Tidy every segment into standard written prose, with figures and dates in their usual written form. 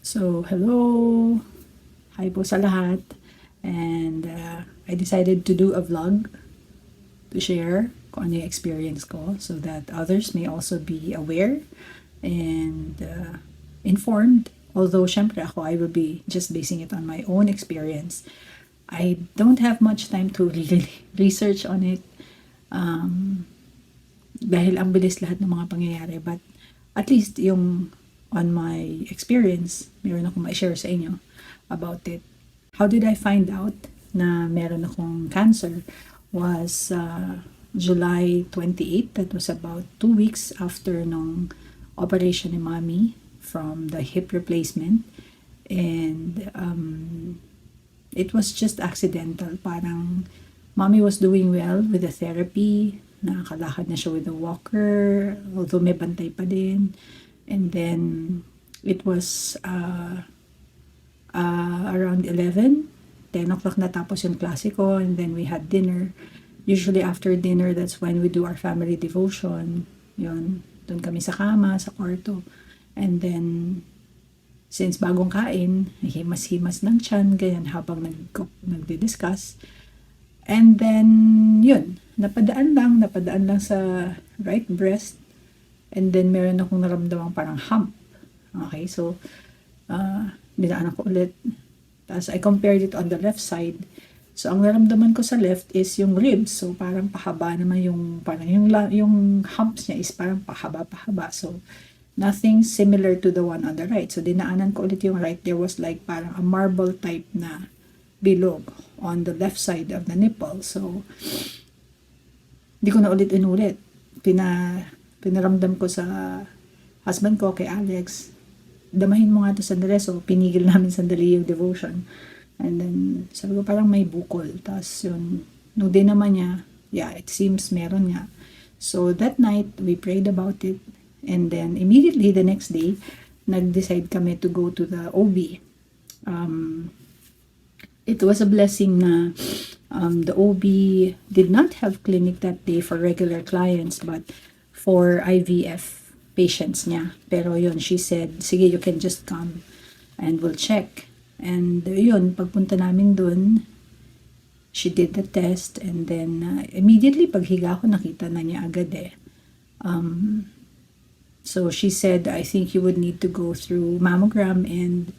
So, hello! Hi po sa lahat. And I decided to do a vlog to share kung ano yung experience ko so that others may also be aware and informed. Although, syempre ako, I will be just basing it on my own experience. I don't have much time to really research on it dahil ang bilis lahat ng mga pangyayari. But at least yung on my experience, meron akong ma-share sa inyo about it. How did I find out na meron akong cancer was July 28. That was about 2 weeks after nung operation ni Mommy from the hip replacement. And it was just accidental. Parang Mommy was doing well with the therapy. Nakakalakad na siya with a walker, although may bantay pa din. And then it was around 11, 10 o'clock natapos yung klase ko, and then we had dinner. Usually after dinner, that's when we do our family devotion. Yun, doon kami sa kama, sa kwarto. And then, since bagong kain, himas-himas ng tiyan, ganyan habang nagdi-discuss. And then, yun, napadaan lang sa right breast. And then, meron akong naramdamang parang hump. Okay, so, dinaanan ko ulit. Tapos, I compared it on the left side. So, ang naramdaman ko sa left is yung ribs. So, parang pahaba naman yung humps niya is parang pahaba. So, nothing similar to the one on the right. So, dinaanan ko ulit yung right. There was like parang a marble type na bilog on the left side of the nipple. So, di ko na ulit. Pinaramdam ko sa husband ko, kay Alex, damahin mo nga ito sandali. So, pinigil namin sandali yung devotion. And then, sabi ko parang may bukol. Tapos yun, no day naman niya, yeah, it seems meron nga. So, that night, we prayed about it. And then, immediately the next day, nag-decide kami to go to the OB. It was a blessing na the OB did not have clinic that day for regular clients, but for IVF patients niya. Pero yun, she said, sige, you can just come and we'll check. And yun, pagpunta namin dun, she did the test, and then immediately paghiga ko, nakita na niya agad eh. So she said, I think you would need to go through mammogram and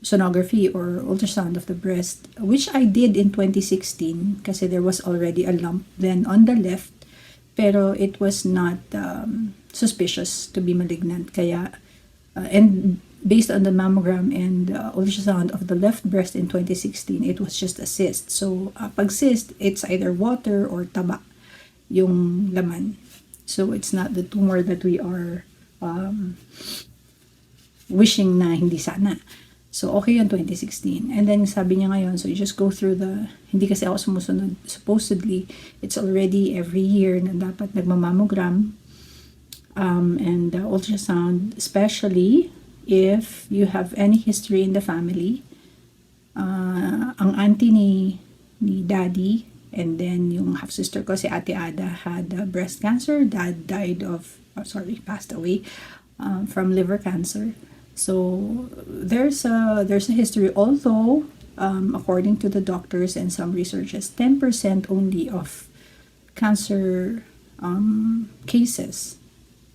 sonography or ultrasound of the breast, which I did in 2016 kasi there was already a lump then on the left, pero it was not suspicious to be malignant. Kaya, and based on the mammogram and ultrasound of the left breast in 2016, it was just a cyst. So, pag cyst, it's either water or taba yung laman. So, it's not the tumor that we are wishing na hindi sana. So, okay yung 2016. And then, sabi niya ngayon, so you just go through hindi kasi ako sumusunod. Supposedly, it's already every year na dapat nagmamammogram and ultrasound, especially if you have any history in the family. Ang auntie ni daddy, and then yung half-sister ko, si Ate Ada, had breast cancer. Dad passed away from liver cancer. So, there's a history, although, according to the doctors and some researchers, 10% only of cancer cases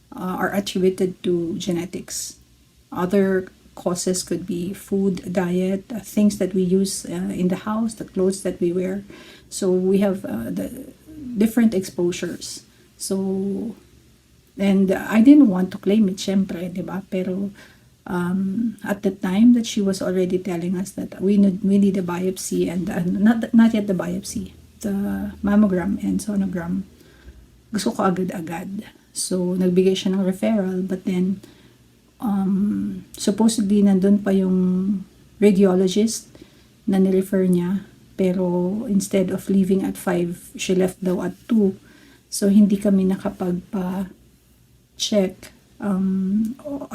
are attributed to genetics. Other causes could be food, diet, things that we use in the house, the clothes that we wear. So, we have the different exposures. So, and I didn't want to claim it, syempre, di ba? Pero, at the time that she was already telling us that we need a biopsy and not yet the biopsy, the mammogram and sonogram, gusto ko agad-agad. So, nagbigay siya ng referral, but then, supposedly nandun pa yung radiologist na nirefer niya, pero instead of leaving at 5, she left daw at 2. So, hindi kami nakapagpa-check.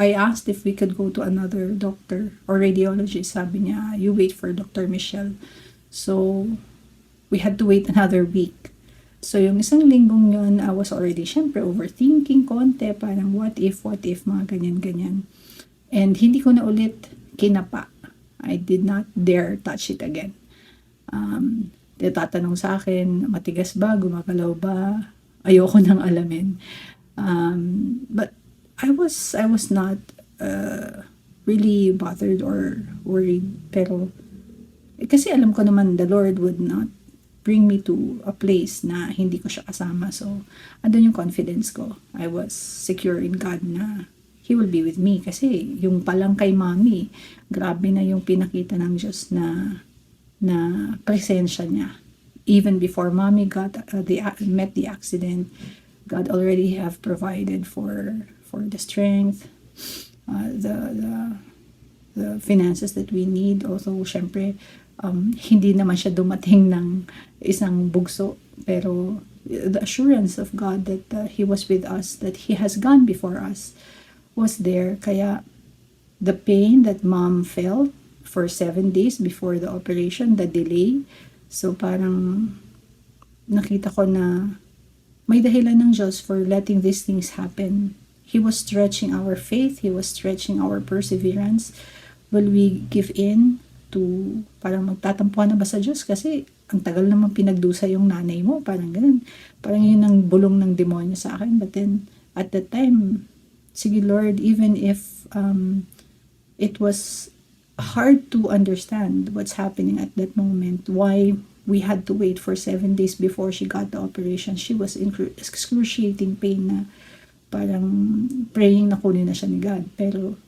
I asked if we could go to another doctor or radiologist. Sabi niya, you wait for Dr. Michelle. So, we had to wait another week. So, yung isang linggong yun, I was already, syempre, overthinking konti, parang what if, mga ganyan-ganyan. And hindi ko na ulit kinapa. I did not dare touch it again. Tatanong sa akin, matigas ba, gumagalaw ba? Ayoko nang alamin. But I was not really bothered or worried. Pero kasi alam ko naman the Lord would not bring me to a place na hindi ko siya kasama. So, andun yung confidence ko. I was secure in God na He will be with me. Kasi yung palang kay Mommy, grabe na yung pinakita ng Diyos na presensya niya. Even before Mommy met the accident, God already have provided for the strength, the finances that we need. Also, syempre, hindi naman siya dumating ng isang bugso, pero the assurance of God that He was with us, that He has gone before us, was there. Kaya the pain that Mom felt for 7 days before the operation, the delay, so parang nakita ko na may dahilan ng Diyos for letting these things happen. He was stretching our faith, He was stretching our perseverance. Will we give in to parang magtatampuan na ba sa Diyos? Kasi ang tagal naman pinagdusa yung nanay mo, parang ganun. Parang yun ang bulong ng demonyo sa akin. But then, at that time, sige Lord, even if it was hard to understand what's happening at that moment, why we had to wait for 7 days before she got the operation. She was in excruciating pain na parang praying na kunin na siya ni God. Pero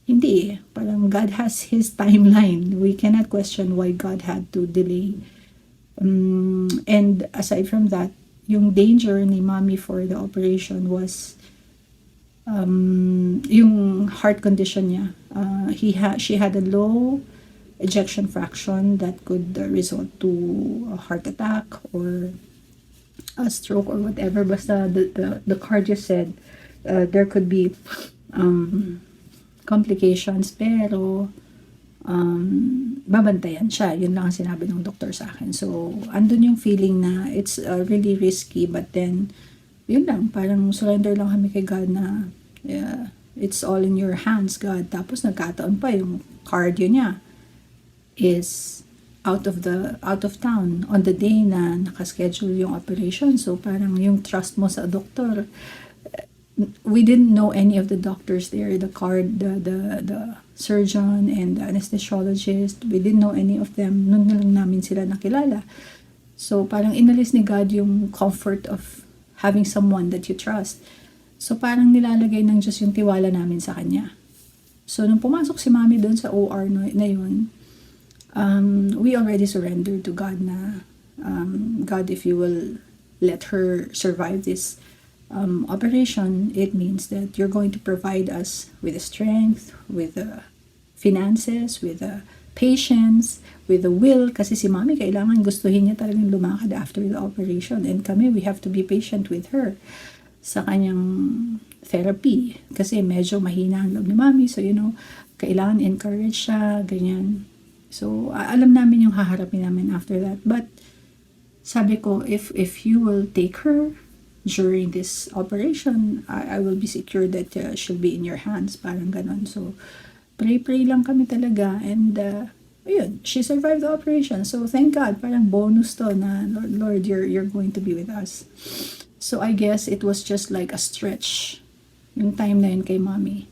hindi, parang God has His timeline. We cannot question why God had to delay. And aside from that, yung danger ni Mommy for the operation was yung heart condition niya. She had a low ejection fraction that could result to a heart attack or a stroke or whatever. Basta the cardio said there could be complications, pero babantayan siya. Yun lang ang sinabi ng doktor sa akin. So, andun yung feeling na it's really risky, but then yun lang, parang surrender lang kami kay God na it's all in your hands, God. Tapos nagkataon pa yung cardio niya is out of town on the day na nakaschedule yung operation. So parang yung trust mo sa doktor, we didn't know any of the doctors there, the surgeon and the anesthesiologist. We didn't know any of them. Noon na lang namin sila nakilala. So parang inalis ni God yung comfort of having someone that you trust. So parang nilalagay ng Diyos yung tiwala namin sa Kanya. So nung pumasok si Mommy doon sa OR na yun, we already surrendered to God na, God, if you will let her survive this operation, it means that you're going to provide us with the strength, with the finances, with the patience, with the will. Kasi si Mommy, kailangan gustuhin niya talagang lumakad after the operation. And kami, we have to be patient with her sa kanyang therapy. Kasi medyo mahina ang loob ni Mommy. So, kailangan encourage siya, ganyan. So, alam namin yung haharapin namin after that. But, sabi ko, if you will take her during this operation, I will be secure that she'll be in your hands. Parang ganon. So, pray lang kami talaga. And, ayun, she survived the operation. So, thank God. Parang bonus to na, Lord, you're going to be with us. So, I guess it was just like a stretch. Yung time na yun kay Mommy.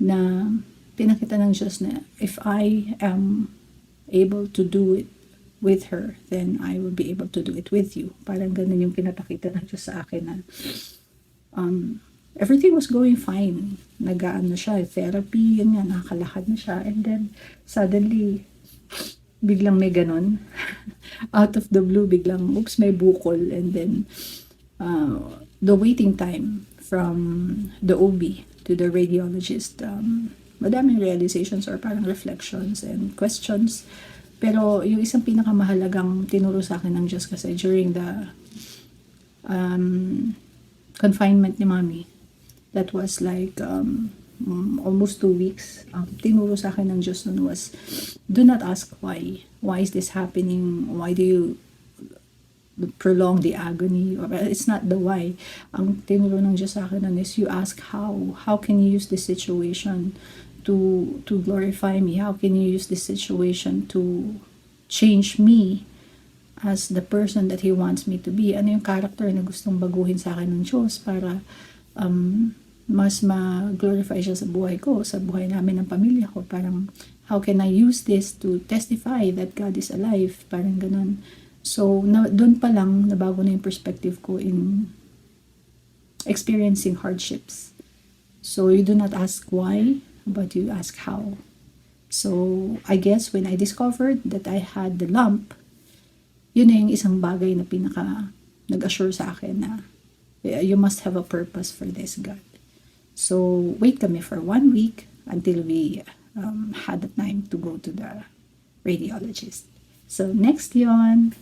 Na pinakita ng Diyos na if I am able to do it with her, then I will be able to do it with you. Parang ganun yung pinapakita ng Diyos sa akin na everything was going fine. Nag-ano siya, therapy, yun nga, nakakalakad na siya. And then, suddenly, biglang may ganun. Out of the blue, biglang, oops, may bukol. And then, the waiting time from the OB to the radiologist, madaming realizations or parang reflections and questions. Pero yung isang pinakamahalagang tinuro sa akin ng Diyos kasi during the confinement ni Mommy, that was like almost 2 weeks, tinuro sa akin ng Diyos nun was, do not ask why. Why is this happening? Why do you prolong the agony? It's not the why. Ang tinuro ng Diyos sa akin nun is you ask how. How can you use this situation to glorify me? How can you use this situation to change me as the person that He wants me to be? Ano yung character na gustong baguhin sa akin ng Diyos para mas ma-glorify siya sa buhay ko, sa buhay namin ng pamilya ko? Parang, how can I use this to testify that God is alive? Parang ganun. So, doon pa lang, nabago na yung perspective ko in experiencing hardships. So, you do not ask why, but you ask how. So, I guess when I discovered that I had the lump, yun na yung isang bagay na nag-assure sa akin na you must have a purpose for this, God. So, wait kami for 1 week until we had the time to go to the radiologist. So, next yon,